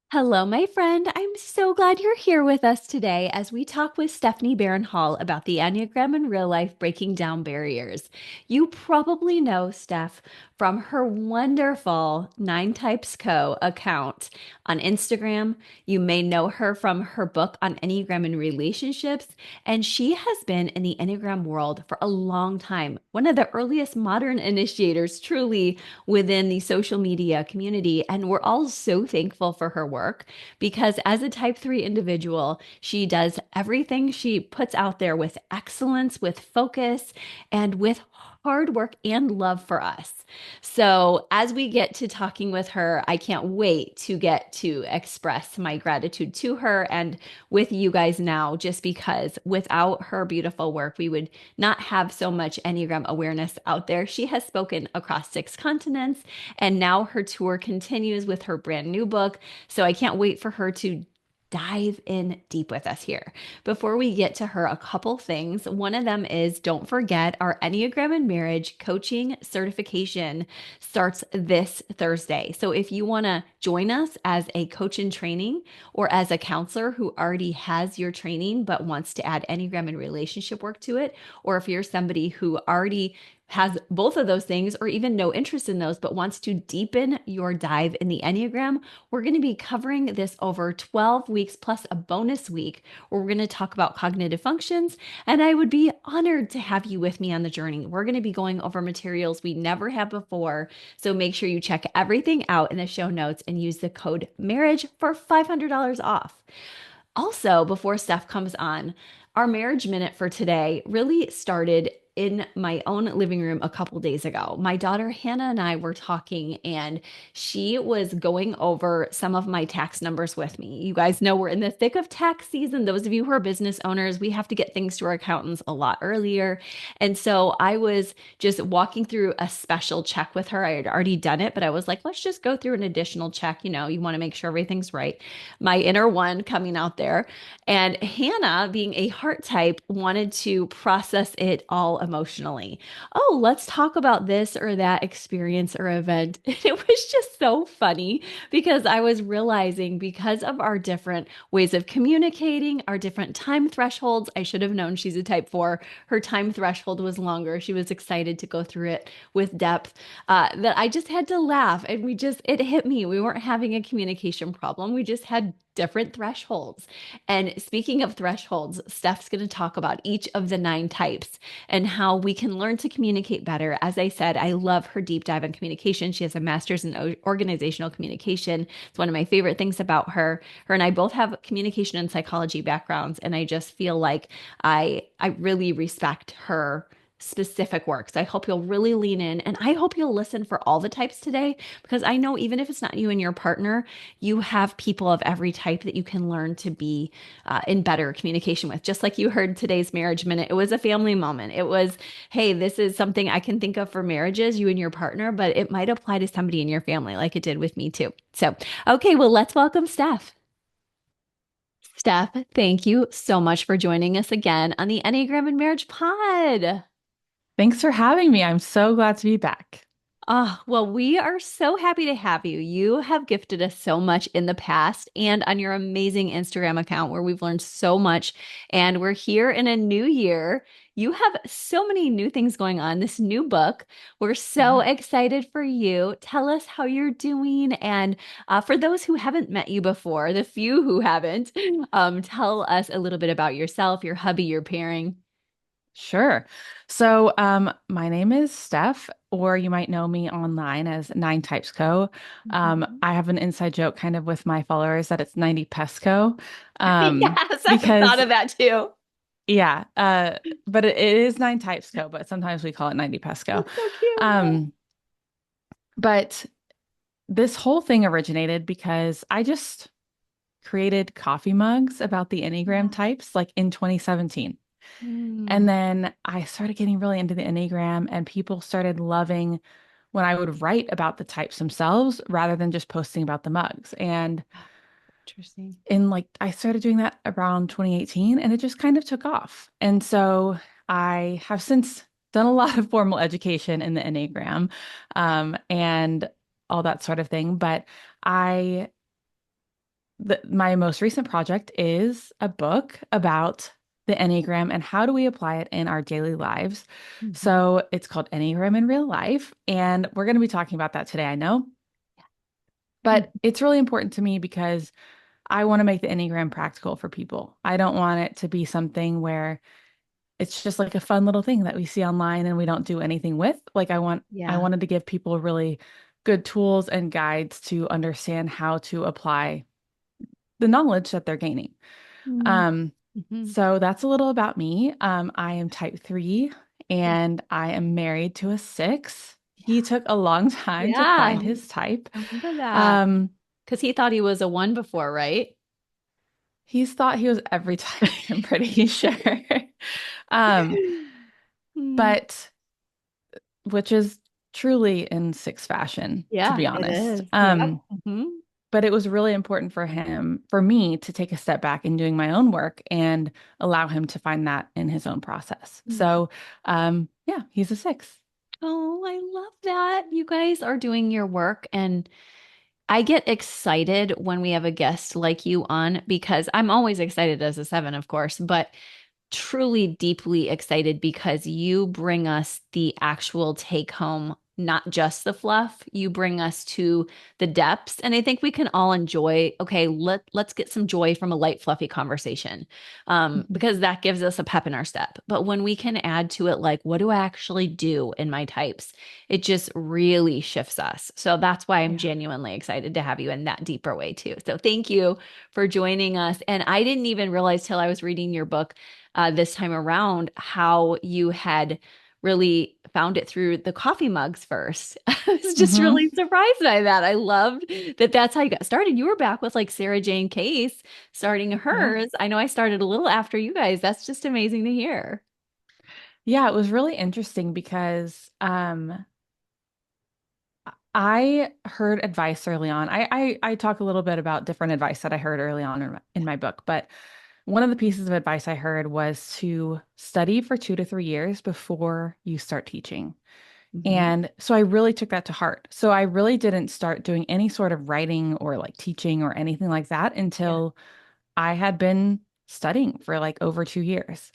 Hello, my friend. I'm so glad you're here with us today as we talk with Stephanie Barron Hall about the Enneagram in real life, breaking down barriers. You probably know Steph from her wonderful Nine Types Co. account on Instagram. You may know her from her book on Enneagram and relationships, and she has been in the Enneagram world for a long time. One of the earliest modern initiators, truly, within the social media community. And we're all so thankful for her work because as a type 3 individual, she does everything she puts out there with excellence, with focus, and with hard work and love for us. So, as we get to talking with her, I can't wait to get to express my gratitude to her and with you guys now, just because without her beautiful work, we would not have so much Enneagram awareness out there. She has spoken across 6 continents, and now her tour continues with her brand new book. So I can't wait for her to dive in deep with us here. Before we get to her, a couple things. One of them is don't forget our Enneagram and Marriage coaching certification starts this Thursday. So if you want to join us as a coach in training or as a counselor who already has your training but wants to add Enneagram and relationship work to it, or if you're somebody who already has both of those things or even no interest in those, but wants to deepen your dive in the Enneagram, we're going to be covering this over 12 weeks plus a bonus week where we're going to talk about cognitive functions. And I would be honored to have you with me on the journey. We're going to be going over materials we never have before. So make sure you check everything out in the show notes and use the code marriage for $500 off. Also, before Steph comes on, our marriage minute for today really started in my own living room a couple days ago. My daughter Hannah and I were talking, and she was going over some of my tax numbers with me. You guys know we're in the thick of tax season. Those of you who are business owners, we have to get things to our accountants a lot earlier. And so I was just walking through a special check with her. I had already done it, but I was like, let's just go through an additional check. You want to make sure everything's right. My inner one coming out there. And Hannah, being a heart type, wanted to process it all emotionally. Oh, let's talk about this or that experience or event. It was just so funny because I was realizing because of our different ways of communicating, our different time thresholds. I should have known she's a type 4. Her time threshold was longer. She was excited to go through it with depth. That I just had to laugh. And it hit me. We weren't having a communication problem. We just had different thresholds. And speaking of thresholds, Steph's going to talk about each of the 9 types and how we can learn to communicate better. As I said, I love her deep dive in communication. She has a master's in organizational communication. It's one of my favorite things about her. Her and I both have communication and psychology backgrounds, and I just feel like I really respect her specific work. So I hope you'll really lean in, and I hope you'll listen for all the types today, because I know even if it's not you and your partner, you have people of every type that you can learn to be in better communication with. Just like you heard today's marriage minute, it was a family moment. It was, hey, this is something I can think of for marriages, you and your partner, but it might apply to somebody in your family like it did with me too. So, okay, well, let's welcome Steph. Steph, thank you so much for joining us again on the Enneagram and Marriage Pod. Thanks for having me. I'm so glad to be back. Ah, well, we are so happy to have you. You have gifted us so much in the past and on your amazing Instagram account where we've learned so much. And we're here in a new year. You have so many new things going on, this new book. We're so Yeah. excited for you. Tell us how you're doing. And for those who haven't met you before, the few who haven't, tell us a little bit about yourself, your hubby, your pairing. Sure. My name is Steph, or you might know me online as Nine Types Co. Mhm. I have an inside joke kind of with my followers that it's 90 Pesco. Yes, I thought Because of that too. yeah, but it is Nine Types Co, but sometimes we call it 90 Pesco. That's so cute. Um, but this whole thing originated because I just created coffee mugs about the Enneagram types like in 2017. And Mm. then I started getting really into the Enneagram, and people started loving when I would write about the types themselves rather than just posting about the mugs. And Interesting. I started doing that around 2018, and it just kind of took off. And so I have since done a lot of formal education in the Enneagram, and all that sort of thing. But I my most recent project is a book about the Enneagram and how do we apply it in our daily lives. Mhm. So it's called Enneagram in Real Life. And we're going to be talking about that today, I know. But it's really important to me because I want to make the Enneagram practical for people. I don't want it to be something where it's just like a fun little thing that we see online and we don't do anything with. Like I Yeah. wanted to give people really good tools and guides to understand how to apply the knowledge that they're gaining. Um, Mm-hmm. so that's a little about me. I am type 3 and I am married to a 6. He took a long time to Yeah. find his type. I remember that. Um, Because he thought he was a one before, right? he's thought he was every type, I'm pretty sure. Um, Mm. but which is truly in 6 fashion, to Yeah, be it honest. is. Yep. Hmm. But it was really important for me to take a step back in doing my own work and allow him to find that in his own process. Yeah. So, yeah, he's a 6. Oh, I love that. You guys are doing your work, and I get excited when we have a guest like you on because I'm always excited as a seven, of course, but truly deeply excited because you bring us the actual take home, not just the fluff. You bring us to the depths. And I think we can all enjoy, okay, let's get some joy from a light, fluffy conversation. Mhm. Because that gives us a pep in our step. But when we can add to it, like, what do I actually do in my types? It just really shifts us. So that's why I'm Yeah. genuinely excited to have you in that deeper way too. So thank you for joining us. And I didn't even realize till I was reading your book this time around how you had really found it through the coffee mugs first. I was just really Hmm. surprised by that. I loved that that's how you got started. You were back with like Sarah Jane Case starting Yeah. hers. I know I started a little after you guys. That's just amazing to hear. Yeah, it was really interesting because I heard advice early on. I talk a little bit about different advice that I heard early on in my book, but one of the pieces of advice I heard was to study for 2 to 3 years before you start teaching. Mhm. And so I really took that to heart. So I really didn't start doing any sort of writing or like teaching or anything like that Yeah. until I had been studying for like over 2 years.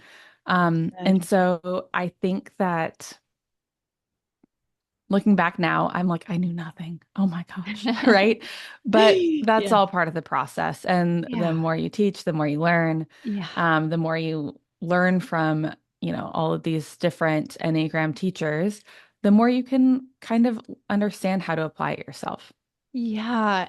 And Good. so I think that looking back now, I'm like, I knew nothing. Oh my gosh. Right. But that's Yeah. all part of the process. And the Yeah. more you teach, the more you learn, Yeah. the more you learn from, all of these different Enneagram teachers, the more you can kind of understand how to apply it yourself. Yeah,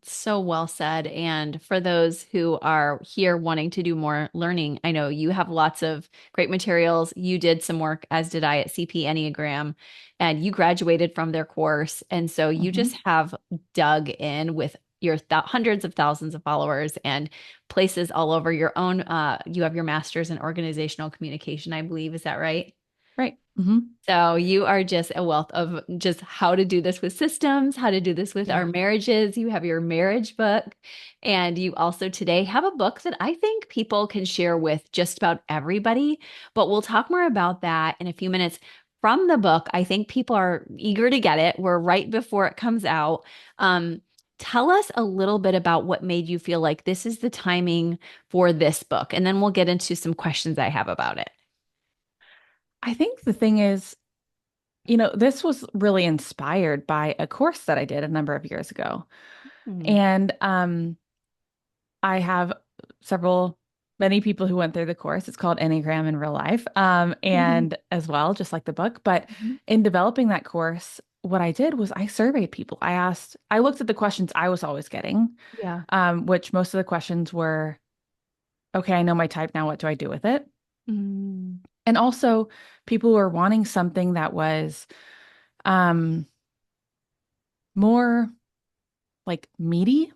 so well said. And for those who are here wanting to do more learning, I know you have lots of great materials. You did some work, as did I, at CP Enneagram, and you graduated from their course. And so you just Hmm. have dug in with your hundreds of thousands of followers and places all over your own. You have your master's in organizational communication, I believe. Is that right? Right. Hmm. So you are just a wealth of just how to do this with systems, how to do this with our Yeah. marriages. You have your marriage book, and you also today have a book that I think people can share with just about everybody. But we'll talk more about that in a few minutes. From the book, I think people are eager to get it. We're right before it comes out. Um, Tell us a little bit about what made you feel like this is the timing for this book, and then we'll get into some questions I have about it. I think the thing is, this was really inspired by a course that I did a number of years ago. Hmm. And I have many people who went through the course. It's called Enneagram in Real Life, and as well, just like the book. But in developing that course, what I did was I surveyed people. I looked at the questions I was always getting, Yeah. which most of the questions were, okay, I know my type now. What do I do with it? Mm. And also, people who were wanting something that was um, more like meaty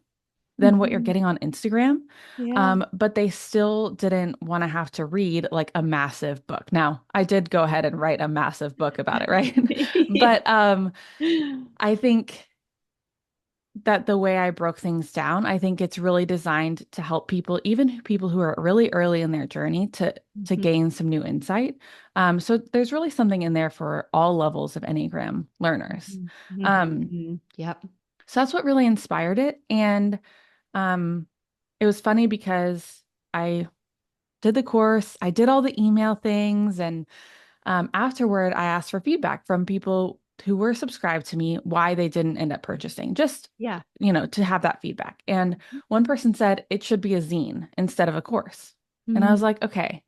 than what you're Mhm. getting on Instagram. Yeah. But they still didn't want to have to read like a massive book. Now, I did go ahead and write a massive book about it, right? But I think that the way I broke things down, I think it's really designed to help people, even people who are really early in their journey, to Mhm. gain some new insight. So there's really something in there for all levels of Enneagram learners. Um, Mhm. Yep. so that's what really inspired it. And um, it was funny because I did the course, I did all the email things, and afterward, I asked for feedback from people who were subscribed to me why they didn't end up purchasing, just, Yeah. to have that feedback. And one person said it should be a zine instead of a course. And I Mm, was like, okay,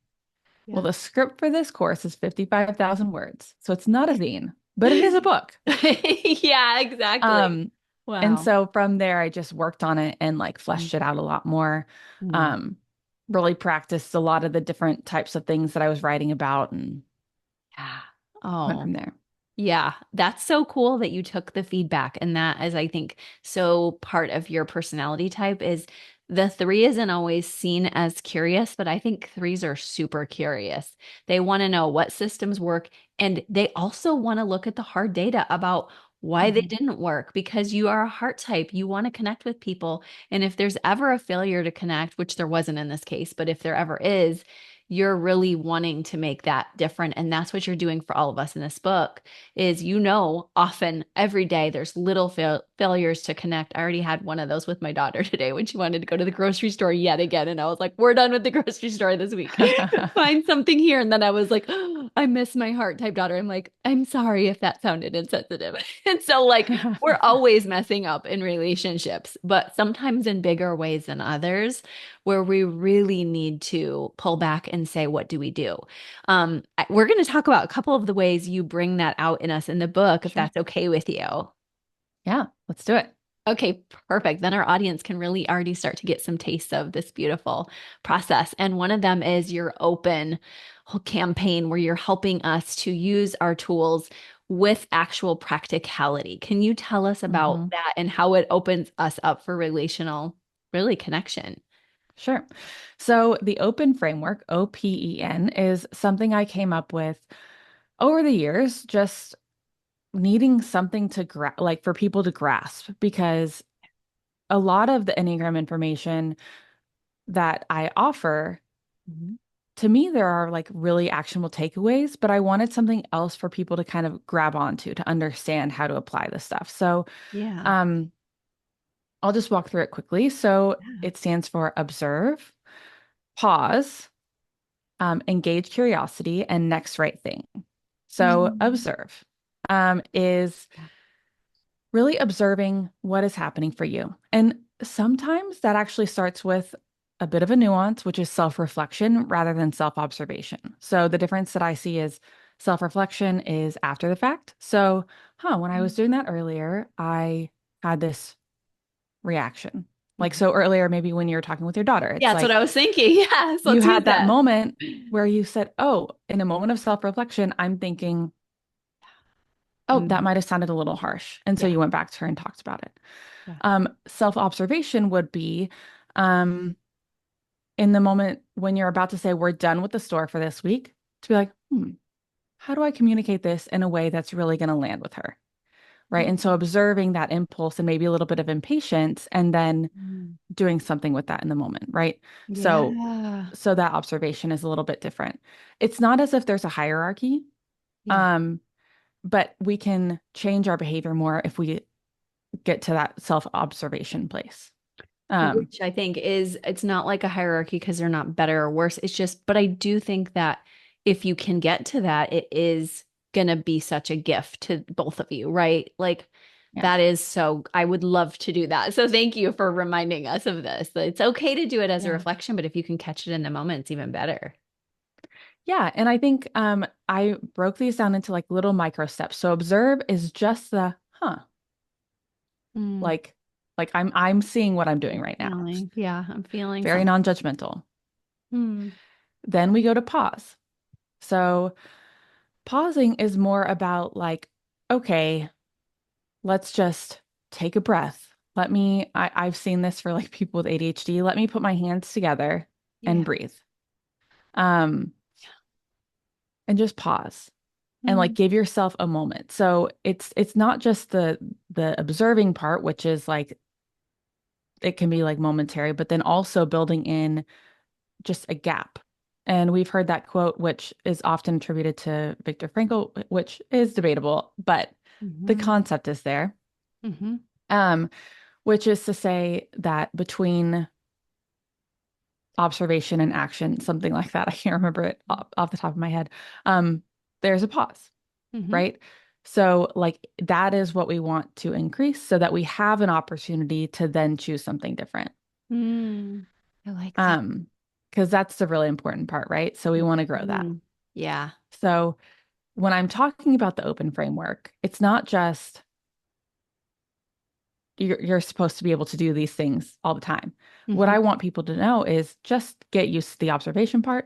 well, yeah. the script for this course is 55,000 words. So it's not a zine, but it is a book. Yeah, exactly. Um, and Wow. so from there, I just worked on it and like fleshed it out a lot more. Mm. Um, really practiced a lot of the different types of things that I was writing about and Yeah. went Oh, from there. yeah, that's so cool that you took the feedback. And that is, I think, so part of your personality type is the three isn't always seen as curious, but I think threes are super curious. They want to know what systems work, and they also want to look at the hard data about why they Mhm. didn't work because you are a heart type. You want to connect with people. And if there's ever a failure to connect, which there wasn't in this case, but if there ever is, you're really wanting to make that different. And that's what you're doing for all of us in this book is often every day there's little failures to connect. I already had one of those with my daughter today when she wanted to go to the grocery store yet again. And I was like, we're done with the grocery store this week. Find something here. And then I was like, oh, I miss my heart type daughter. I'm like, I'm sorry if that sounded insensitive. And so, like, we're always messing up in relationships, but sometimes in bigger ways than others, where we really need to pull back and say, what do we do? We're going to talk about a couple of the ways you bring that out in us in the book, if Sure. that's okay with you. Yeah, let's do it. Okay, perfect. Then our audience can really already start to get some taste of this beautiful process. And one of them is your open whole campaign where you're helping us to use our tools with actual practicality. Can you tell us about Hmm. that and how it opens us up for relational, really connection? Sure. So the open framework, OPEN, is something I came up with over the years, just needing something to like for people to grasp, because a lot of the Enneagram information that I offer, Mhm. to me, there are like really actionable takeaways, but I wanted something else for people to kind of grab onto to understand how to apply this stuff. So, Yeah. um, I'll just walk through it quickly. So Yeah. it stands for observe, pause, engage curiosity, and next right thing. So Mm. observe is Yeah. really observing what is happening for you. And sometimes that actually starts with a bit of a nuance, which is self-reflection rather than self-observation. So the difference that I see is self-reflection is after the fact. So, when I was doing that earlier, I had this reaction. Like, Mhm. so earlier, maybe when you were talking with your daughter, Yeah, it's that's what like I was thinking. Yes, you let's use had that that. moment where you said, oh, in a moment of self-reflection, I'm thinking, oh, that Mhm. might have sounded a little harsh. And so Yeah. you went back to her and talked about it. Yeah. Self-observation would be um, in the moment when you're about to say, we're done with the store for this week, to be like, how do I communicate this in a way that's really going to land with her? Right. And so observing that impulse and maybe a little bit of impatience and then Mhm. doing something with that in the moment. Right. So, Yeah. so that observation is a little bit different. It's not as if there's a hierarchy, Yeah. um, but we can change our behavior more if we get to that self-observation place. Um, Which I think is, it's not like a hierarchy because they're not better or worse. It's just, but I do think that if you can get to that, it is going to be such a gift to both of you, right? Like yeah. that is so, I would love to do that. So thank you for reminding us of this. That it's okay to do it as a Yeah. reflection, but if you can catch it in the moment, it's even better. Yeah. And I think I broke these down into like little micro steps. So observe is just the Mm, like I'm seeing what I'm doing right now. feeling. Yeah, I'm feeling Very something. non-judgmental. Mm, Then we go to pause. So pausing is more about like, okay, let's just take a breath. I've seen this for like people with ADHD. Let me put my hands together and yeah. breathe. Um, and just pause and like Mm, give yourself a moment. So it's not just the observing part, which is like it can be like momentary, but then also building in just a gap. And we've heard that quote, which is often attributed to Viktor Frankl, which is debatable, but the mhm, concept is there. mhm. Um, which is to say that between observation and action, something like that. I can't remember it off the top of my head. Um, there's a pause, Mm-hmm. right? So, like, that is what we want to increase so that we have an opportunity to then choose something different. Mm, I like that. Um, because that's the really important part, right? So we want to grow that. Mm-hmm. Yeah. So when I'm talking about the open framework, it's not just you're supposed to be able to do these things all the time. What Mm-hmm. I want people to know is just get used to the observation part.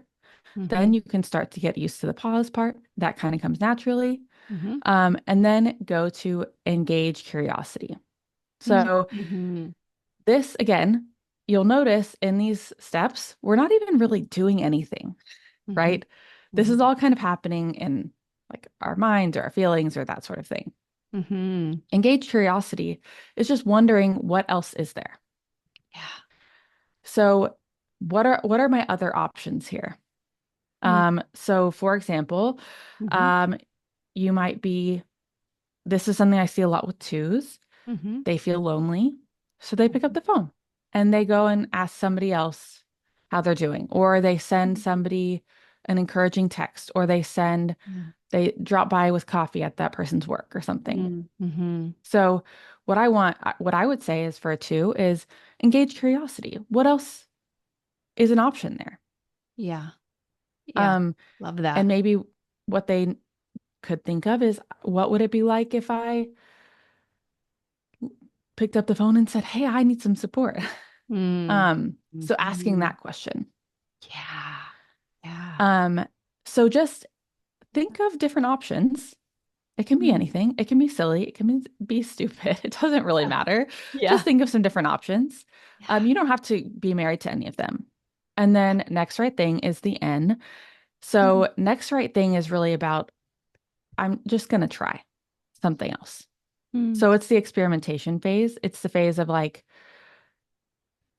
Mm-hmm. Then you can start to get used to the pause part. That kind of comes naturally. Mm-hmm. And then go to engage curiosity. So Mm-hmm. this again, you'll notice in these steps, we're not even really doing anything, Mm-hmm. right? This is all kind of happening in like our minds or our feelings or that sort of thing. Mm-hmm. Engage curiosity is just wondering what else is there. Yeah. So what are my other options here? So for example, Mm-hmm. um, you might be, this is something I see a lot with twos. Mm-hmm. They feel lonely, so they pick up the phone and they go and ask somebody else how they're doing, or they send somebody an encouraging text, or they drop by with coffee at that person's work or something. Mm-hmm. So what I would say is for a two is engage curiosity. What else is an option there? Yeah. Yeah. Um, Love and that. maybe what they could think of is what would it be like if I picked up the phone and said, "Hey, I need some support." Mm. So asking Mhm. that question. Yeah. Yeah. Um, so just think of different options. It can be Mm. anything. It can be silly. It can be stupid. It doesn't really matter. Just Yeah. think of some different options. Yeah. You don't have to be married to any of them. And then next right thing is the N. Mhm. So next right thing is really about I'm just gonna try something else. Mm. So it's the experimentation phase. It's the phase of like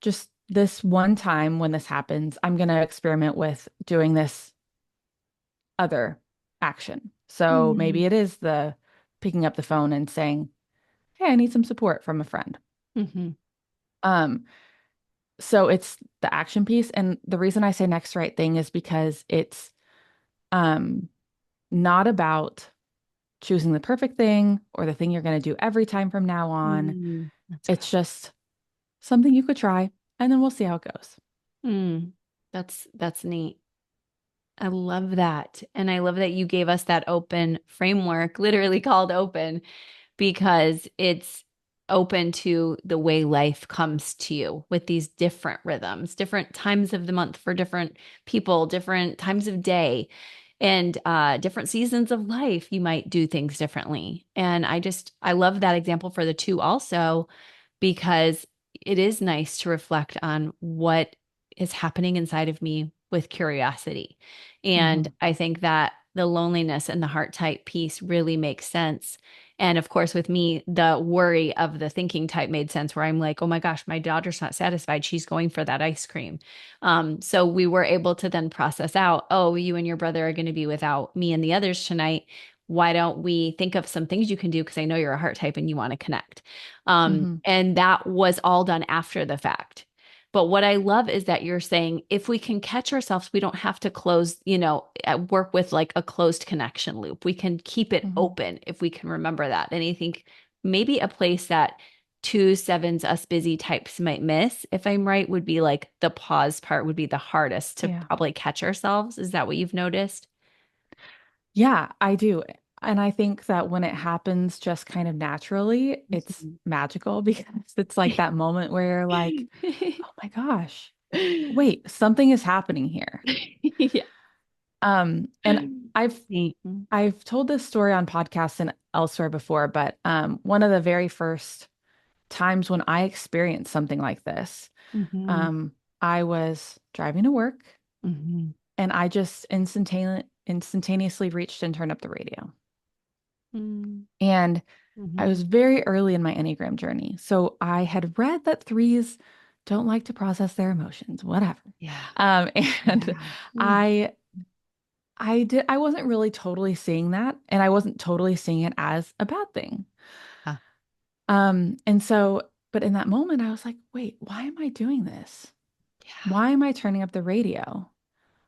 just this one time when this happens, I'm gonna experiment with doing this other action. So maybe Mm. it is the picking up the phone and saying, "Hey, I need some support from a friend." Mhm. Um, so it's the action piece. And the reason I say next right thing is because it's um not about choosing the perfect thing or the thing you're going to do every time from now on. Mm. That's good. It's just something you could try, and then we'll see how it goes. Mm. That's neat. I love that. And I love that you gave us that open framework, literally called open, because it's open to the way life comes to you with these different rhythms, different times of the month for different people, different times of day, and different seasons of life. You might do things differently. And I love that example for the two also, because it is nice to reflect on what is happening inside of me with curiosity. And Hmm. I think that the loneliness and the heart type piece really makes sense. And of course, with me, the worry of the thinking type made sense where I'm like, oh my gosh, my daughter's not satisfied. She's going for that ice cream. So we were able to then process out, oh, you and your brother are going to be without me and the others tonight. Why don't we think of some things you can do? Because I know you're a heart type and you want to connect. Hmm. And that was all done after the fact. But what I love is that you're saying if we can catch ourselves, we don't have to close, work with like a closed connection loop. We can keep it Hmm. open if we can remember that. And I think maybe a place that two sevens, us busy types might miss, if I'm right, would be like the pause part would be the hardest to Yeah. probably catch ourselves. Is that what you've noticed? Yeah, I do. And I think that when it happens just kind of naturally, it's Mhm. magical because it's like that moment where you're like, oh my gosh, wait, something is happening here. Yeah. And I've Neat. I've told this story on podcasts and elsewhere before, but one of the very first times when I experienced something like this, Mhm. um, I was driving to work Mhm. and I just instantaneously reached and turned up the radio. Mhm. And I was Mhm. very early in my Enneagram journey. So I had read that threes don't like to process their emotions, whatever. Yeah. And Yeah. Mm. I I wasn't really totally seeing that, and I wasn't totally seeing it as a bad thing. Ah, And so, but in that moment, I was like, wait, why am I doing this? Why am I turning up the radio?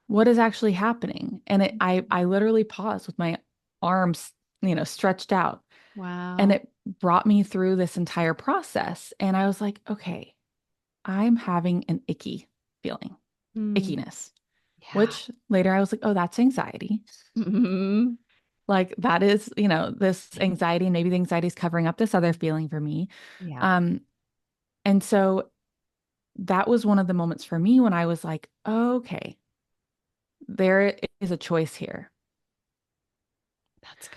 What is actually happening? And I literally paused with my arms, stretched out. And Wow. it brought me through this entire process. And I was like, okay, I'm having an icky feeling, Mm. ickiness, Yeah. which later I was like, oh, that's anxiety. Mhm. Like that is, this anxiety, maybe the anxiety is covering up this other feeling for me. Yeah. Um, and so that was one of the moments for me when I was like, okay, there is a choice here, That's good.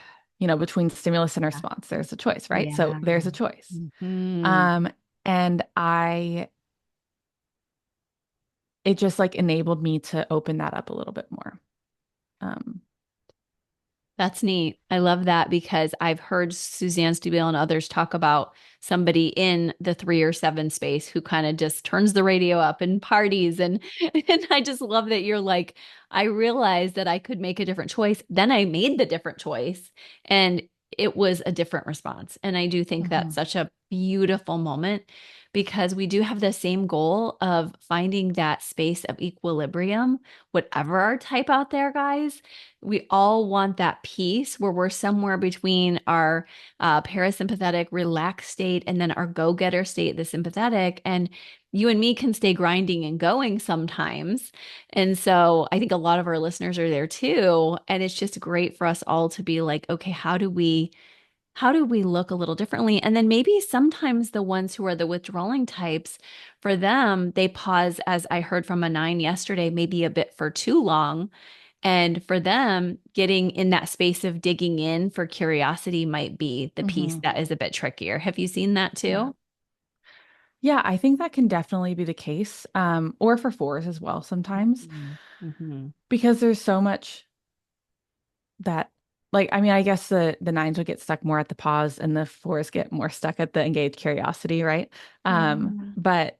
between stimulus and Yeah. response. There's a choice, right? So Yeah. there's a choice. Hmm. Um, and it just like enabled me to open that up a little bit more. Um, That's neat. I love that because I've heard Suzanne Stabile and others talk about somebody in the 3 or 7 space who kind of just turns the radio up and parties and and I just love that you're like, I realized that I could make a different choice. Then I made the different choice and it was a different response. And I do think that's mhm, such a beautiful moment because we do have the same goal of finding that space of equilibrium, whatever our type out there, guys. We all want that peace where we're somewhere between our parasympathetic, relaxed state and then our go getter state, the sympathetic. And you and me can stay grinding and going sometimes. And so I think a lot of our listeners are there too. And it's just great for us all to be like, okay, how do we look a little differently? And then maybe sometimes the ones who are the withdrawing types, for them, they pause, as I heard from a 9 yesterday, maybe a bit for too long. And for them, getting in that space of digging in for curiosity might be the piece mhm. that is a bit trickier. Have you seen that Yeah. too? Yeah, I think that can definitely be the case. Or for fours as well sometimes, Mhm. Mhm. because there's so much that like I mean, I guess the nines would get stuck more at the pause and the fours get more stuck at the engaged curiosity, right? Yeah. But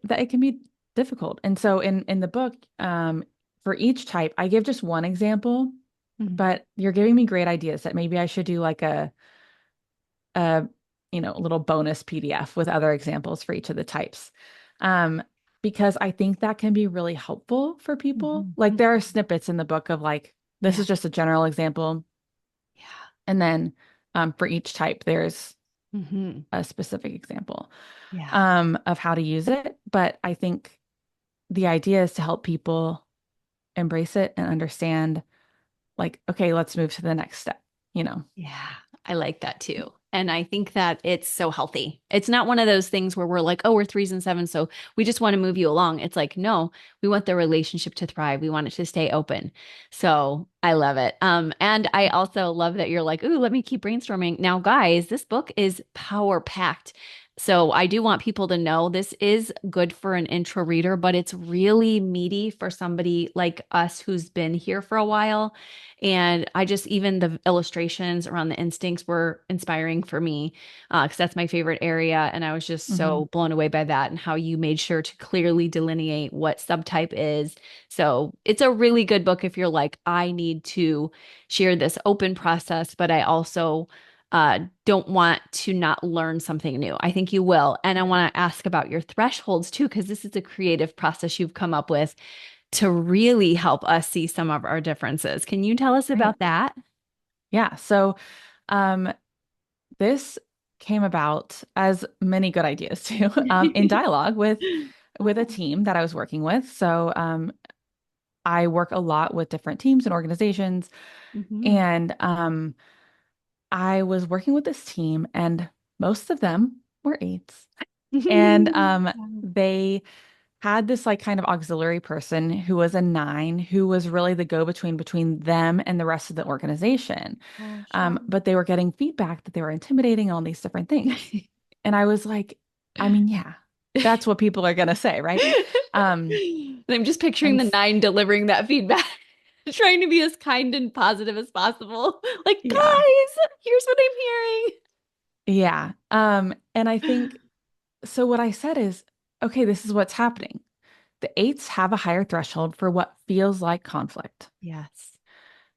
that it can be difficult. And so in the book, for each type, I give just one example, Mhm. but you're giving me great ideas that maybe I should do like a little bonus PDF with other examples for each of the types. Um, because I think that can be really helpful for people. Mhm. Like there are Mhm. snippets in the book of like, this Yeah. is just a general example. Yeah. And then for each type, there's Mhm. a specific example Yeah. of how to use it. But I think the idea is to help people embrace it and understand, like, okay, let's move to the next step. Yeah, I like that too. And I think that it's so healthy. It's not one of those things where we're like, oh, we're threes and sevens, so we just want to move you along. It's like, no, we want the relationship to thrive. We want it to stay open. So I love it. And I also love that you're like, ooh, let me keep brainstorming. Now, guys, this book is power packed. So I do want people to know this is good for an intro reader, but it's really meaty for somebody like us who's been here for a while. And I just, even the illustrations around the instincts were inspiring for me because that's my favorite area. And I was just Hmm. so blown away by that and how you made sure to clearly delineate what subtype is. So it's a really good book if you're like, I need to share this open process, but I also don't want to not learn something new. I think you will. And I want to ask about your thresholds too, because this is a creative process you've come up with to really help us see some of our differences. Can you tell us Right. about that? Yeah. So um, this came about, as many good ideas do, in dialogue with a Oh. team that I was working with. So I work a lot with different teams and organizations, Mhm. and I was working with this team, and most of them were eights. And they had this like kind of auxiliary person who was a nine who was really the go-between between them and the rest of the organization. Oh, sure. But they were getting feedback that they were intimidating, all these different things. And I was like, I mean, yeah, that's what people are gonna say, right? Um, And I'm just picturing and the nine delivering that feedback, trying to be as kind and positive as possible. Like, yeah, guys, here's what I'm hearing. yeah. And I think so. What I said is, okay, this is what's happening. The eights have a higher threshold for what feels like conflict. Yes.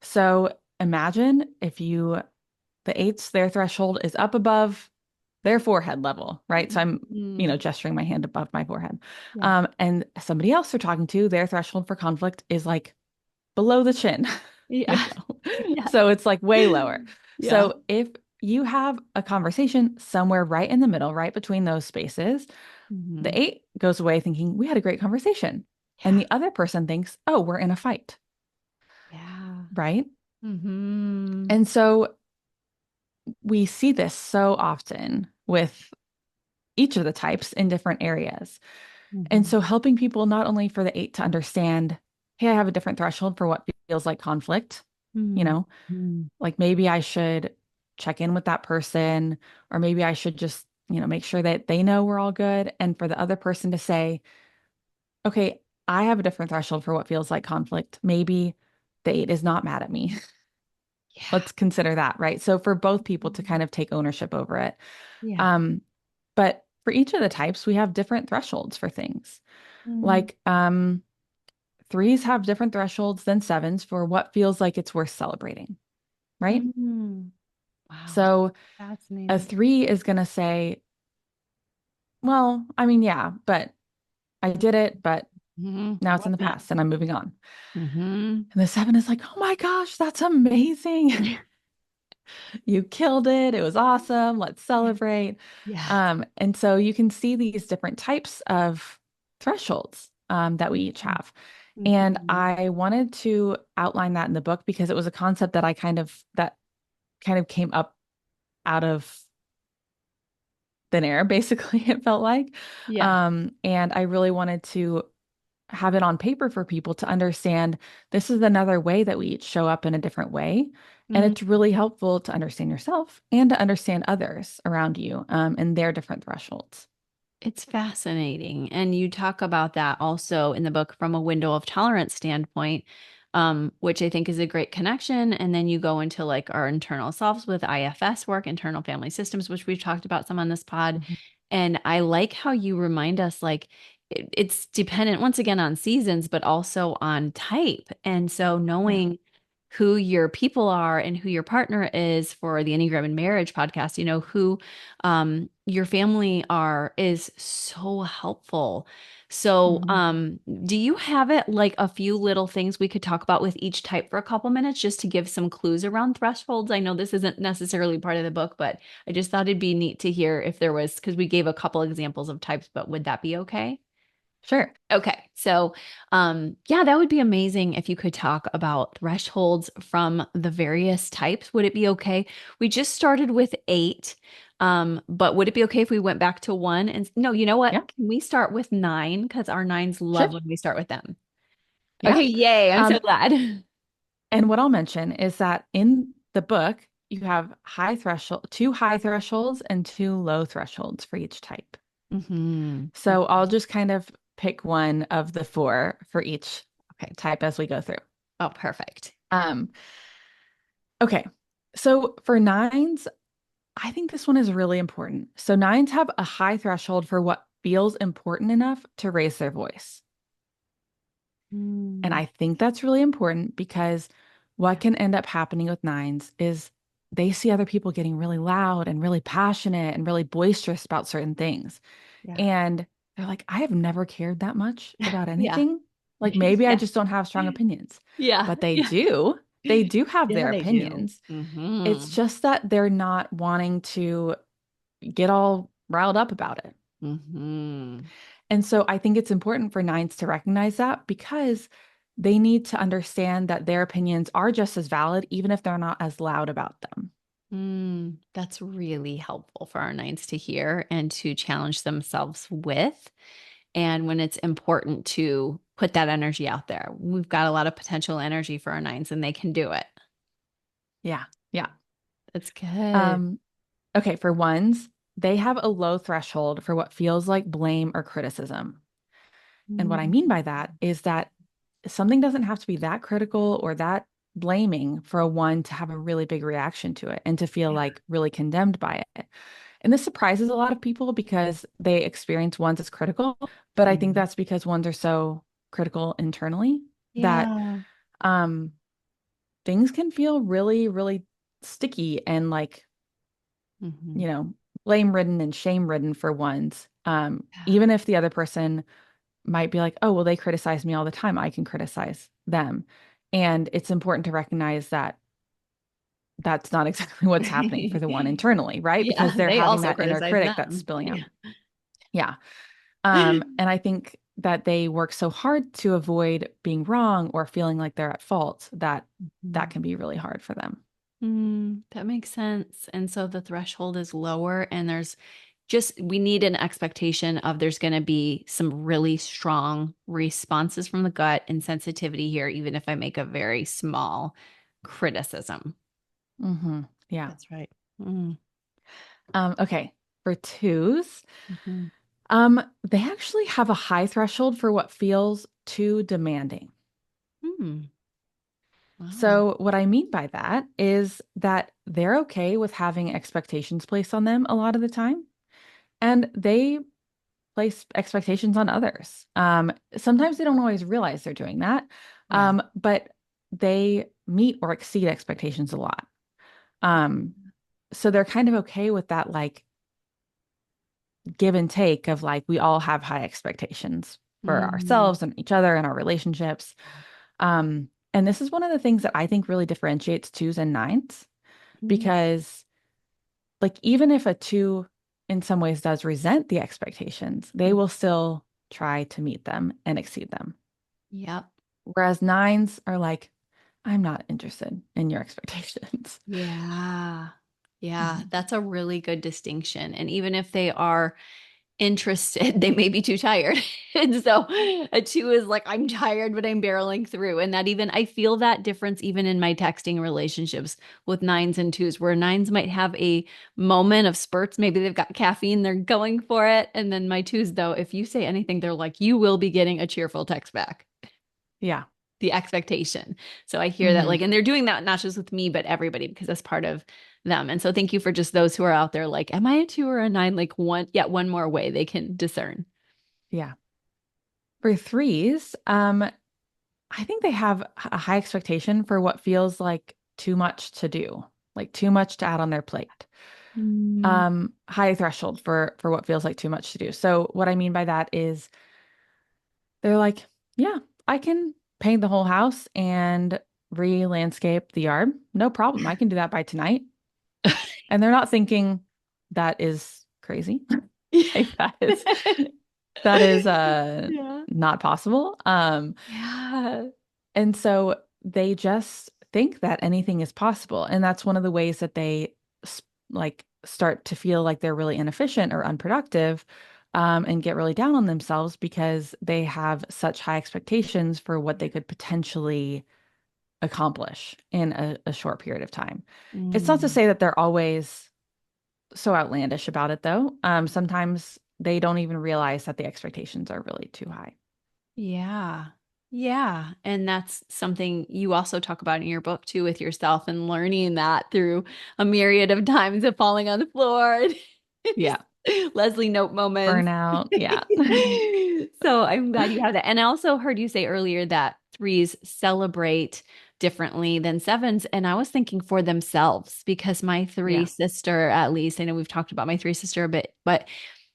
So imagine if the eights, their threshold is up above their forehead level, right? So I'm, Mm. gesturing my hand above my forehead. Yeah. And somebody else they're talking to, their threshold for conflict is like below the chin, you Yeah. know? Yeah. So it's like way lower. Yeah. So if you have a conversation somewhere right in the middle, right between those spaces, Hmm. the eight goes away thinking, we had a great conversation. And Yeah. the other person thinks, oh, we're in a fight, Yeah. right? Hmm. And so we see this so often with each of the types in different areas. And Hmm. so helping people not only for the eight to understand, hey, I have a different threshold for what feels like conflict, you Hmm. know, like maybe I should check in with that person, or maybe I should just, make sure that they know we're all good. And for the other person to say, okay, I have a different threshold for what feels like conflict. Maybe the eight is not mad at me. Yeah. Let's consider that, right? So for both people to Mhm. kind of take ownership over it. Yeah. Um, but for each of the types, we have different thresholds for things. Mm. Like threes have different thresholds than sevens for what feels like it's worth celebrating, right? Mm. Wow. So a Fascinating. three is going to say, well, I mean, yeah, but I did it, but Hmm. now It it's in the wasn't. past and I'm moving on. Hmm. And the seven is like, oh my gosh, that's amazing. You killed it. It was awesome. Let's Yeah. celebrate. Yeah. And so you can see these different types of thresholds that we each have. And Hmm. I wanted to outline that in the book because it was a concept that I kind of came up out of thin air, basically, it felt like. Yeah. And I really wanted to have it on paper for people to understand this is another way that we each show up in a different way. And Mm. it's really helpful to understand yourself and to understand others around you and their different thresholds. It's fascinating. And you talk about that also in the book from a window of tolerance standpoint, which I think is a great connection. And then you go into like our internal selves with IFS work, internal family systems, which we've talked about some on this pod. Mhm. And I like how you remind us like it's dependent once again on seasons, but also on type. And so Yeah. knowing who your people are and who your partner is for the Enneagram and Marriage podcast, who your family is so helpful. So, Mhm. do you have it like a few little things we could talk about with each type for a couple minutes just to give some clues around thresholds? I know this isn't necessarily part of the book, but I just thought it'd be neat to hear if there was, because we gave a couple examples of types, but would that be okay? Sure. Okay. So, yeah, that would be amazing if you could talk about thresholds from the various types. Would it be okay? We just started with eight, but would it be okay if we went back to one? And no, you know what? Yeah. Can we start with nine? Because our nines love Sure. when we start with them. Yeah. Okay. Yay. I'm so Um, glad. and what I'll mention is that in the book, you have two high thresholds and two low thresholds for each type. Hmm. So I'll just kind of pick one of the four for each Okay. type as we go through. Oh, perfect. Um, okay. So for nines, I think this one is really important. So nines have a high threshold for what feels important enough to raise their voice. And Mm. I think that's really important because what Yeah. can end up happening with nines is they see other people getting really loud and really passionate and really boisterous about certain things. Yeah. And they're like, I have never cared that much about Yeah. anything. Like maybe I Yeah. just don't have strong opinions, Yeah. but they Yeah. do. They do have Yeah, their they do. opinions. Hmm. It's just that they're not wanting to get all riled up about it. Hmm. And so I think it's important for nines to recognize that because they need to understand that their opinions are just as valid, even if they're not as loud about them. Mm, that's really helpful for our nines to hear and to challenge themselves with. And when it's important to put that energy out there, we've got a lot of potential energy for our nines and they can do it. Yeah. Yeah. That's good. Um, okay. For ones, they have a low threshold for what feels like blame or criticism. And what I Mm, mean by that is that something doesn't have to be that critical or that blaming for a one to have a really big reaction to it and to feel yeah. like really condemned by it. And this surprises a lot of people because they experience ones as critical, but I think Mm. that's because ones are so critical internally that Yeah. um things can feel really, really sticky and like, Hmm. you know, blame-ridden and shame-ridden for ones. Even if the other person might be like, oh, well, they criticize me all the time, I can criticize them. And it's important to recognize that that's not exactly what's happening for the one internally, right? Because Yeah, they're they having also that inner criticize critic that's them. spilling out. Yeah. Yeah. And I think that they work so hard to avoid being wrong or feeling like they're at fault that that Mhm. can be really hard for them. That makes sense. And so the threshold is lower, and we need an expectation of there's going to be some really strong responses from the gut and sensitivity here, even if I make a very small criticism. Yeah. That's right. Mm. Okay. For twos, Mhm. they actually have a high threshold for what feels too demanding. Hmm. Wow. So, what I mean by that is that they're okay with having expectations placed on them a lot of the time, and they place expectations on others. Sometimes they don't always realize they're doing that, Yeah. but they meet or exceed expectations a lot. Um, so they're kind of okay with that, like give and take of like we all have high expectations for Mhm. ourselves and each other and our relationships. And this is one of the things that I think really differentiates twos and nines Mhm. because, like, even if a two in some ways does resent the expectations, they will still try to meet them and exceed them. Yep. Whereas nines are like, I'm not interested in your expectations. Yeah. Yeah. Mhm. That's a really good distinction. And even if they are interested, they may be too tired. And so a two is like, I'm tired, but I'm barreling through. And that even, I feel that difference even in my texting relationships with nines and twos, where nines might have a moment of spurts. Maybe they've got caffeine, they're going for it. And then my twos, though, if you say anything, they're like, you will be getting a cheerful text back. Yeah. The expectation. So I hear that Hmm. like, and they're doing that not just with me, but everybody because that's part of them. And so thank you for just those who are out there like, am I a two or a nine? Like one more way they can discern. Yeah. For threes, I think they have a high expectation for what feels like too much to do, like too much to add on their plate. Mm. High threshold for what feels like too much to do. So what I mean by that is they're like, yeah, I can paint the whole house and re-landscape the yard. No problem. I can do that by tonight. And they're not thinking that is crazy. Like that is Yeah. not possible. Yeah. And so they just think that anything is possible. And that's one of the ways that they like start to feel like they're really inefficient or unproductive, and get really down on themselves because they have such high expectations for what they could potentially accomplish in a short period of time. It's not to Mm. say that they're always so outlandish about it, though. Sometimes they don't even realize that the expectations are really too high. Yeah. Yeah. And that's something you also talk about in your book too with yourself and learning that through a myriad of times of falling on the floor. Yeah. Leslie note moments. Burnout. Yeah. So I'm glad you have that. And I also heard you say earlier that threes celebrate differently than sevens. And I was thinking for themselves because my three Yeah. sister, at least, I know we've talked about my three sister a bit, but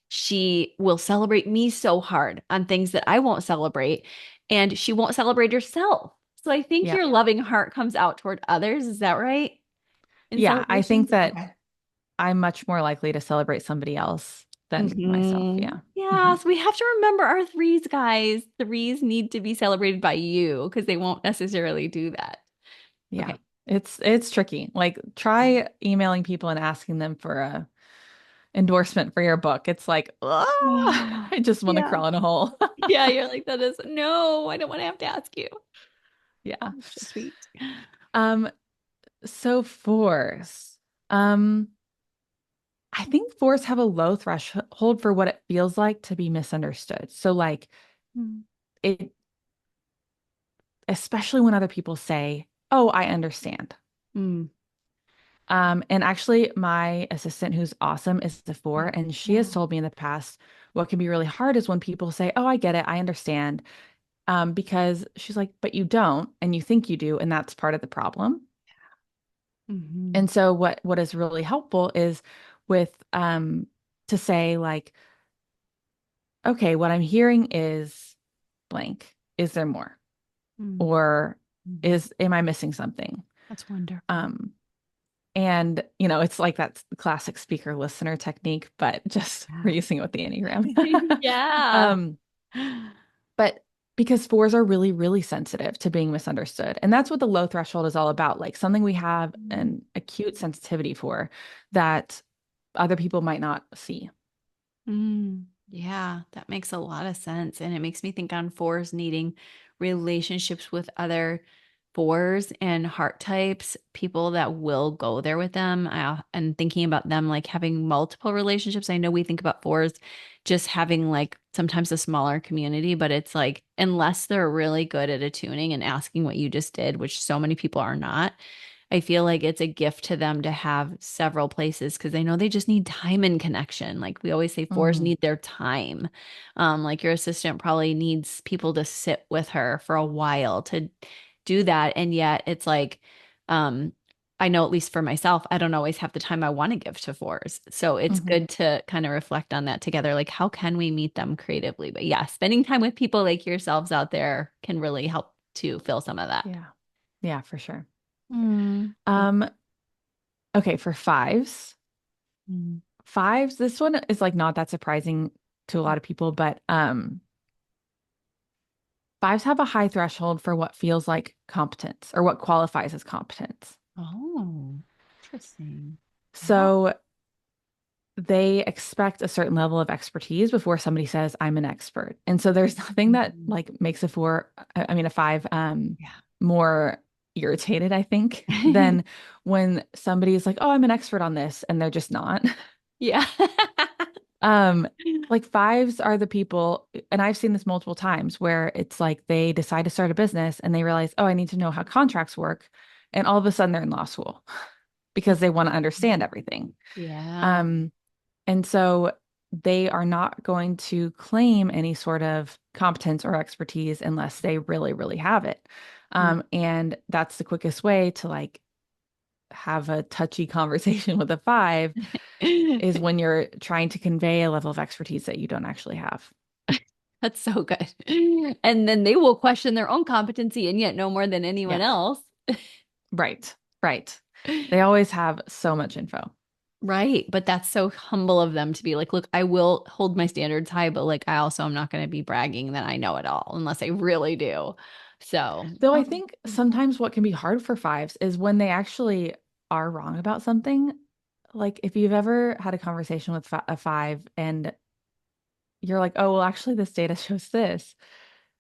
she will celebrate me so hard on things that I won't celebrate, and she won't celebrate herself. So I think Yeah. your loving heart comes out toward others. Is that right? In Yeah. I celebrations? think that Okay. I'm much more likely to celebrate somebody else than myself. Hmm. Yeah. Yeah, Hmm. so we have to remember our threes, guys. Threes need to be celebrated by you because they won't necessarily do that. Yeah. Okay. It's tricky. Like try emailing people and asking them for a endorsement for your book. It's like, Yeah. I just want to Yeah. crawl in a hole. Yeah, you're like, that is no, I don't want to have to ask you. Yeah. Oh, so sweet. Um, so fours. Um, I think fours have a low threshold for what it feels like to be misunderstood. So like Mm. it, especially when other people say, "Oh, I understand." Mm. And actually, my assistant, who's awesome, is a four, Yeah. and she has Yeah. told me in the past what can be really hard is when people say, "Oh, I get it, I understand," because she's like, "But you don't, and you think you do, and that's part of the problem." Hmm. And so, what is really helpful is with to say like, okay, what I'm hearing is blank. Is there more? Mm. Or Mhm. am I missing something? That's wonderful. Um, and it's like that classic speaker listener technique, but just we're Yeah. using it with the Enneagram. Yeah. Um, but because fours are really, really sensitive to being misunderstood. And that's what the low threshold is all about, like something we have an acute sensitivity for that other people might not see. Yeah, that makes a lot of sense. And it makes me think on fours needing relationships with other fours and heart types, people that will go there with them. And thinking about them like having multiple relationships. I know we think about fours just having like sometimes a smaller community, but it's like, unless they're really good at attuning and asking what you just did, which so many people are not, I feel like it's a gift to them to have several places because they know they just need time and connection. Like we always say, fours Mhm. need their time. Like your assistant probably needs people to sit with her for a while to do that. And yet it's like, um, I know at least for myself, I don't always have the time I want to give to fours. So it's Mhm. good to kind of reflect on that together. Like, how can we meet them creatively? But yeah, spending time with people like yourselves out there can really help to fill some of that. Yeah. Yeah, for sure. Mm. Um, okay, for fives. Mm. Fives, this one is like not that surprising to a lot of people, but fives have a high threshold for what feels like competence or what qualifies as competence. Oh, interesting. Yeah. So they expect a certain level of expertise before somebody says, I'm an expert. And so there's nothing that Mhm. like makes a four, I mean, a five, Yeah. more irritated, I think, than when somebody is like, oh, I'm an expert on this, and they're just not. Yeah. Um, like fives are the people, and I've seen this multiple times where it's like they decide to start a business and they realize, oh, I need to know how contracts work. And all of a sudden they're in law school because they want to understand everything. Yeah. Um, and so they are not going to claim any sort of competence or expertise unless they really, really have it. And that's the quickest way to like have a touchy conversation with a five is when you're trying to convey a level of expertise that you don't actually have. That's so good. And then they will question their own competency and yet know more than anyone Yes. else. Right. Right. They always have so much info. Right. But that's so humble of them to be like, look, I will hold my standards high, but like, I also am not going to be bragging that I know it all unless I really do. So, Though I oh, think sometimes what can be hard for fives is when they actually are wrong about something. Like if you've ever had a conversation with a five and you're like, oh, well, actually, this data shows this,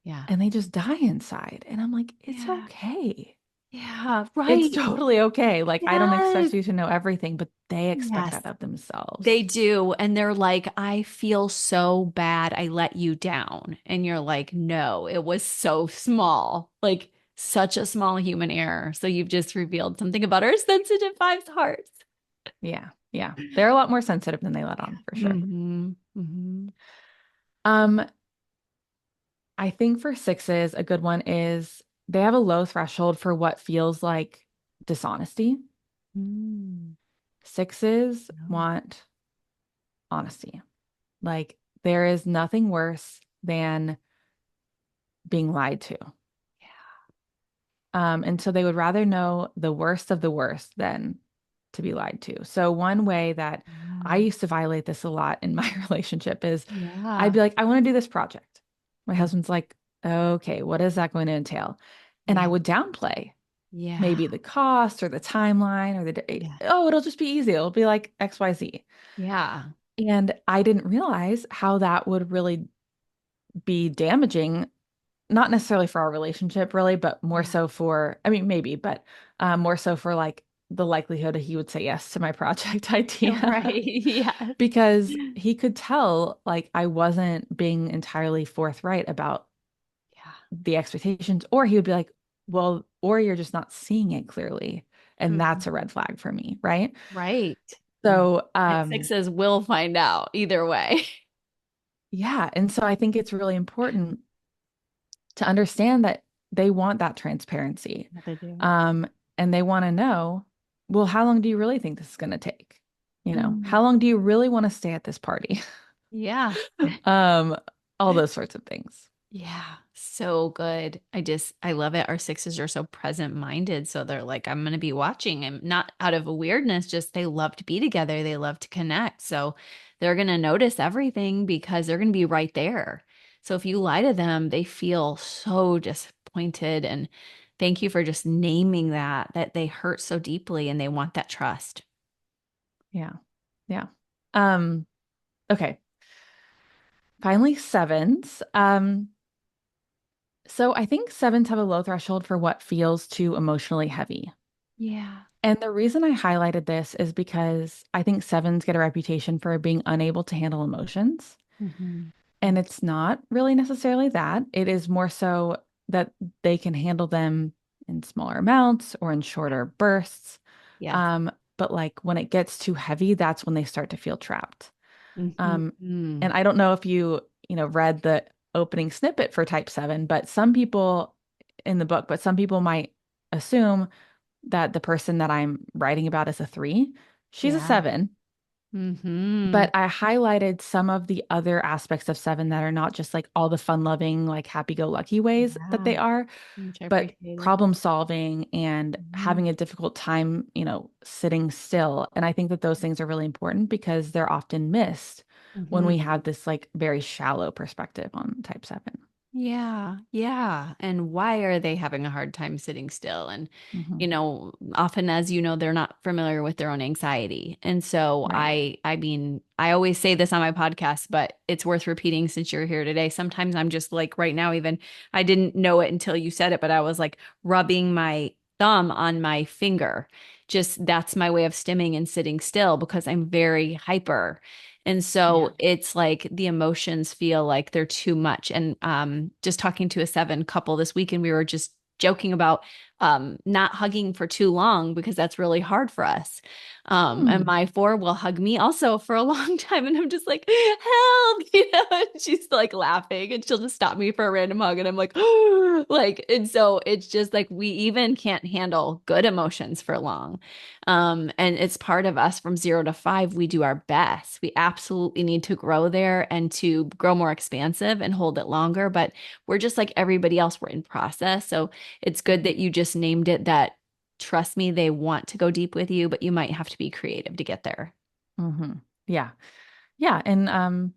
yeah. and they just die inside. And I'm like, it's Yeah. okay. Yeah. It's Right. totally okay. Like, I don't expect Yes. you to know everything, but they expect Yes. that of They themselves. do. And they're like, I feel so bad. I let you down. And you're like, no, it was so small, like such a small human error. So you've just revealed something about our sensitive five's hearts. Yeah. Yeah. They're a lot more sensitive than they let on, for sure. Hmm. Hmm. Um, I think for sixes, a good one is they have a low threshold for what feels like dishonesty. Mm. Sixes No. want honesty. Like, there is nothing worse than being lied to. And so they would rather know the worst of the worst than to be lied to. So one way that I Yeah. used to violate this a lot in my relationship is I'd Yeah. be like, I want to do this project. My Mm. husband's like, okay, what is that going to entail? And I Yeah. would downplay Yeah. maybe the cost or the timeline or Yeah. oh, it'll just be easy. It'll be like XYZ. Yeah. And I didn't realize how that would really be damaging, not necessarily for our relationship, really, but more Yeah. so for, I mean, maybe, but more so for like the likelihood that he would say yes to my project idea Right. Yes. because he could tell like I wasn't being entirely forthright about Yeah. the expectations, or he would be like, well, or you're just not seeing it clearly. And that's a Mhm. red flag for me, right? Right. Mhm. So, And sixes will find out either way. yeah. And so I think it's really important to understand that they want that transparency. Yeah, they do. Um, and they want to know, well, how long do you really think this is going to take? How Mm. long do you really want to stay at this party? Yeah. Um, all those sorts of things. Yeah, so good. I love it. Our sixes are so present-minded. So they're like, I'm going to be watching. And not out of a weirdness, just they love to be together. They love to connect. So they're going to notice everything because they're going to be right there. So if you lie to them, they feel so disappointed. And thank you for just naming that they hurt so deeply and they want that trust. Yeah. Yeah. Um, okay. Finally, sevens. So I think sevens have a low threshold for what feels too emotionally heavy. Yeah. And the reason I highlighted this is because I think sevens get a reputation for being unable to handle emotions. Hmm. And it's not really necessarily that. It is more so that they can handle them in smaller amounts or in shorter bursts. Yes. But like when it gets too heavy, that's when they start to feel trapped. Um, Hmm. and I don't know if read the opening snippet for type 7, but some people in the book, but some people might assume that the person that I'm writing about is a 3. She's a Yeah. 7, Hmm. but I highlighted some of the other aspects of 7 that are not just like all the fun-loving, like happy-go-lucky ways that Yeah. they are, Which I but appreciated. problem solving and Mhm. having a difficult time, sitting still. And I think that those things are really important because they're often missed when we Mhm. have this like very shallow perspective on type 7. Yeah, yeah. And why are they having a hard time sitting still? And, Hmm. often as you know, they're not familiar with their own anxiety. And so Right. I always say this on my podcast, but it's worth repeating since you're here today. Sometimes I'm just like right now, even I didn't know it until you said it, but I was like rubbing my thumb on my finger. Just that's my way of stimming and sitting still because I'm very hyper. And Yeah. so it's like the emotions feel like they're too much. And just talking to a 7 couple this week, and we were just joking about not hugging for too long because that's really hard for us. And Hmm. my 4 will hug me also for a long time. And I'm just like, help, and she's like laughing and she'll just stop me for a random hug. And I'm like, like, and so it's just like we even can't handle good emotions for long. And it's part of us from 0 to 5. We do our best. We absolutely need to grow there and to grow more expansive and hold it longer. But we're just like everybody else, we're in process. So it's good that you just named it that. Trust me, they want to go deep with you, but you might have to be creative to get there. Hmm. Yeah. Yeah. And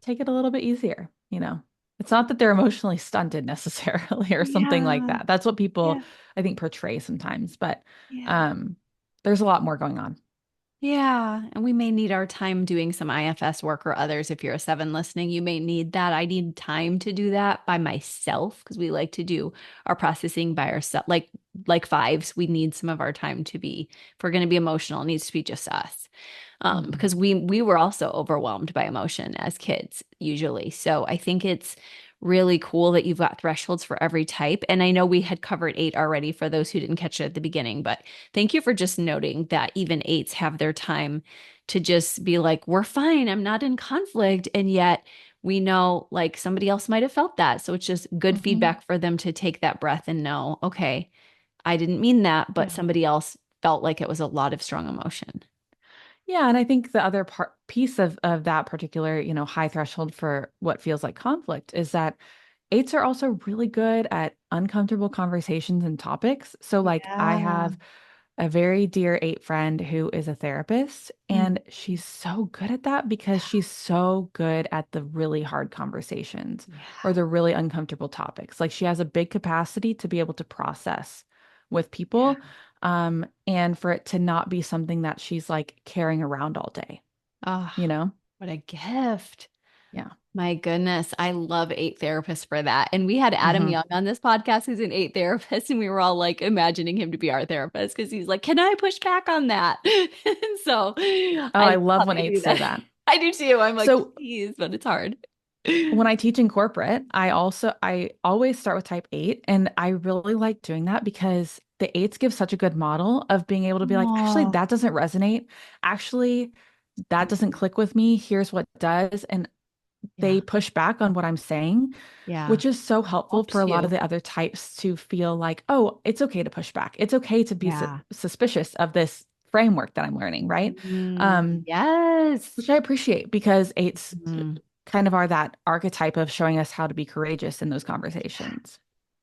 take it a little bit easier. It's not that they're emotionally stunted necessarily or something like Yeah. that. That's what people, Yeah. I think, portray sometimes, but Yeah. um, there's a lot more going on. Yeah, and we may need our time doing some IFS work or others. If you're a 7 listening, you may need that. I need time to do that by myself because we like to do our processing by ourselves. Like 5s, we need some of our time to be. If we're going to be emotional, it needs to be just us. Hmm. Because we were also overwhelmed by emotion as kids usually. So I think it's really cool that you've got thresholds for every type. And I know we had covered 8 already for those who didn't catch it at the beginning, but thank you for just noting that even 8s have their time to just be like, we're fine. I'm not in conflict. And yet we know like somebody else might have felt that. So it's just good Hmm. feedback for them to take that breath and know, okay, I didn't mean that, but Yeah. somebody else felt like it was a lot of strong emotion. Yeah, and I think the other piece of that particular, high threshold for what feels like conflict is that 8s are also really good at uncomfortable conversations and topics. So like I Yeah. have a very dear 8 friend who is a therapist, Mm, and she's so good at that because she's so good at the really hard conversations or yeah. the really uncomfortable topics. Like she has a big capacity to be able to process with Yeah. people, and for it to not be something that she's like carrying around all day, Oh, you know? what a gift. Yeah. My goodness. I love 8 therapists for that. And we had Adam Hmm. Young on this podcast, who's an 8 therapist, and we were all like imagining him to be our therapist because he's like, can I push back on that? And so Oh, I I love how love when they 8s do say that. that. I do too. I'm like, So geez, but it's hard. when I teach in corporate, I always start with type 8, and I really like doing that because the 8s give such a good model of being able to be like, actually Oh, that doesn't resonate. Actually, that doesn't click with me. Here's what does. And yeah. they push back on what I'm saying, Yeah. which is so helpful for Helps a lot of you. the other types to feel like, oh, it's okay to push back. It's okay to be Yeah. suspicious of this framework that I'm learning, right? Yes. Which I appreciate because eights Mm. kind of are that archetype of showing us how to be courageous in those conversations.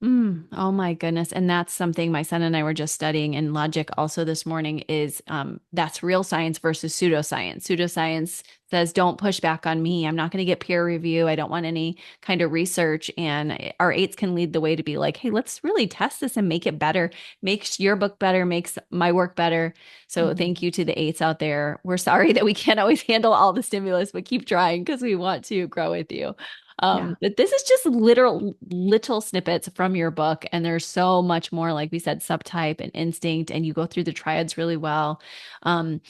Oh my goodness. And that's something my son and I were just studying in logic also this morning is that's real science versus pseudoscience. Pseudoscience says, don't push back on me. I'm not going to get peer review. I don't want any kind of research. And our eights can lead the way to be like, hey, let's really test this and make it better. Makes your book better, makes my work better. So Mhm. thank you to the eights out there. We're sorry that we can't always handle all the stimulus, but keep trying because we want to grow with you. Yeah. But this is just literal little snippets from your book, and there's so much more, like we said, subtype and instinct, and you go through the triads really well. Um,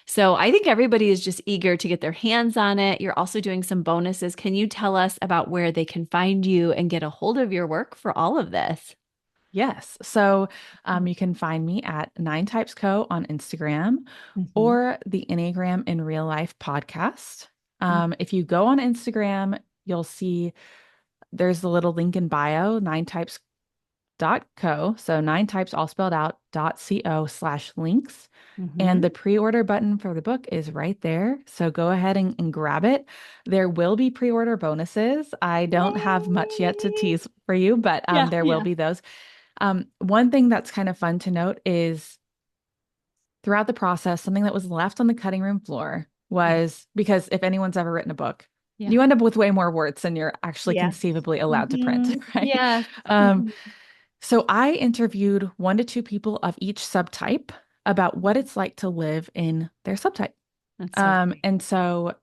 so I think everybody is just eager to get their hands on it. You're also doing some bonuses. Can you tell us about where they can find you and get a hold of your work for all of this? Yes. So you can find me at Nine Types Co on Instagram Mhm. or the Enneagram in Real Life podcast. Mm. If you go on Instagram, you'll see there's the little link in bio, nine types dot co. So nine types all spelled out dot co/links. And Mhm. the pre-order button for the book is right there. So go ahead and grab it. There will be pre-order bonuses. I don't have much yet to Yay! tease for you, but Yeah, there will yeah, be those. One thing that's kind of fun to note is throughout the process, something that was left on the cutting room floor yeah, was because if anyone's ever written a book, yeah, you end up with way more words than you're actually yeah. conceivably allowed to print, right? Yes. Um, so I interviewed one to two people of each subtype about what it's like to live in their subtype. That's so great. And so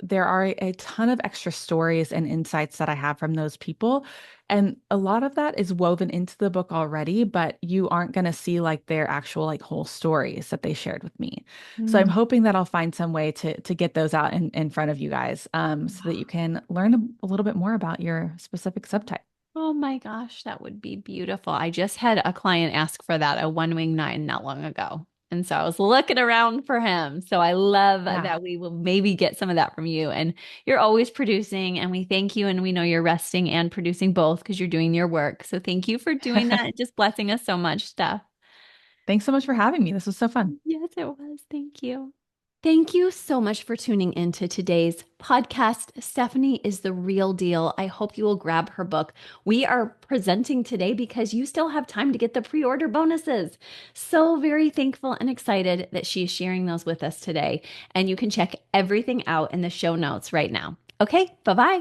there are a ton of extra stories and insights that I have from those people. And a lot of that is woven into the book already, but you aren't going to see like their actual like whole stories that they shared with me. So I'm Mm. hoping that I'll find some way to get those out in front of you guys so that you can learn a little bit more about your specific subtype. Oh my gosh, that would be beautiful. I just had a client ask for that, a one wing nine, not long ago. And so I was looking around for him. So I love Yeah. that we will maybe get some of that from you. And you're always producing, and we thank you. And we know you're resting and producing both because you're doing your work. So thank you for doing that and just blessing us so much, Steph. Thanks so much for having me. This was so fun. Yes, it was. Thank you. Thank you so much for tuning into today's podcast. Stephanie is the real deal. I hope you will grab her book. We are presenting today because you still have time to get the pre order bonuses. So, very thankful and excited that she is sharing those with us today. And you can check everything out in the show notes right now. Okay, bye bye.